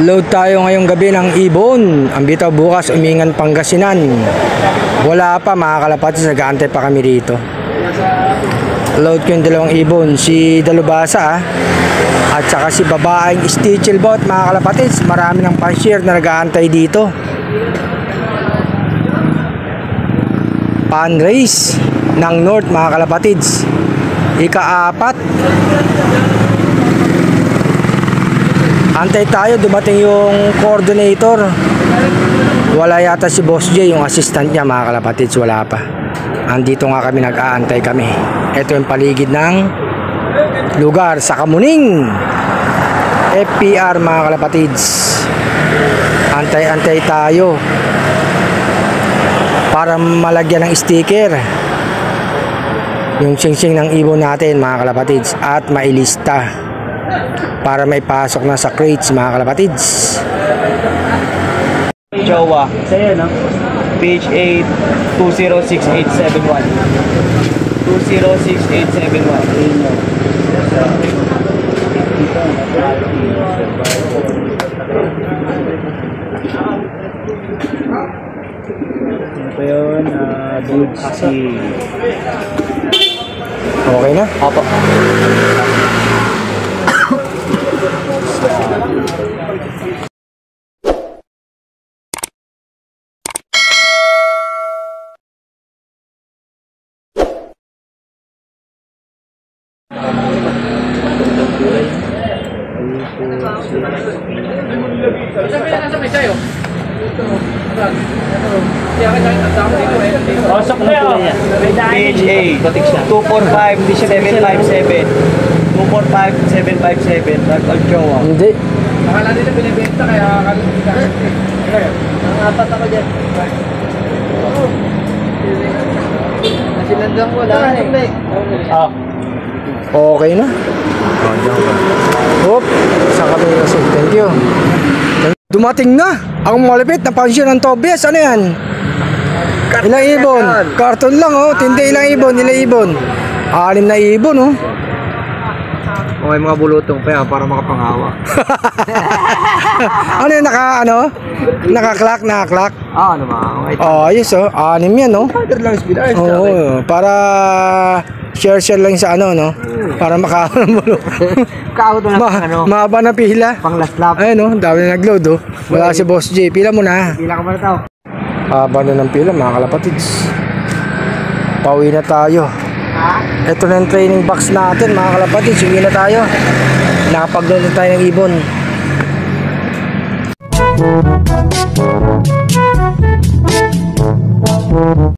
Load tayo ngayong gabi ng ibon. Ang bitaw bukas Umingan, Pangasinan. Wala pa mga kalapatids, nag-aantay pa kami rito. Load ko yung dalawang ibon, si Dalubasa at saka si babaeng Stichelbot mga kalapatids. Marami ng panshare na nag-aantay dito. Pan race ng North mga kalapatids, ika-4. Antay tayo, dumating yung coordinator. Wala yata si Boss J, yung assistant niya mga kalapatids, wala pa. Andito nga kami, nag-aantay kami. Ito yung paligid ng lugar sa Kamuning FPR mga kalapatids. Antay-antay tayo para malagyan ng sticker yung sing-sing ng ibon natin mga kalapatids at mailista para may pasok na sa crates mga kalapatids. Jowa sa'yo, no? Page 8 206871 ito yun, good see. Okay na? Opo. Page 8 245-757 245-757 Jowa. Hindi. Nakala nila binibenta kaya ang apat ako dyan. Nasinandang ko lang. Okay na. Hop, sa kami kasi. Thank you. Dumating na ang malapit na pansyon ng Tobias. Ano yan? Ilang ibon? Karton lang oh. Tindi ilang ibon? Ilang ibon? 6 na ibon oh. Okay, mga bulutong pa yan para makapangawa. Ano yung naka-clock? Naka-clock? Ano mga? Okay. Ayos oh. 6 yan oh. Oo, para share lang sa no? Para makakuha ng bulok. Kaot na Mahaba na pila. Pang last lap. Ayun oh, dami na nag-load oh. Wala si Boss J. Pila mo na. Pila ka ba na tao? Haba na ng pila mga kalapatids. Pauwi na tayo. Ito na yung training box natin mga kalapatids. Uwi na tayo. Nakapag-load na tayo ng ibon.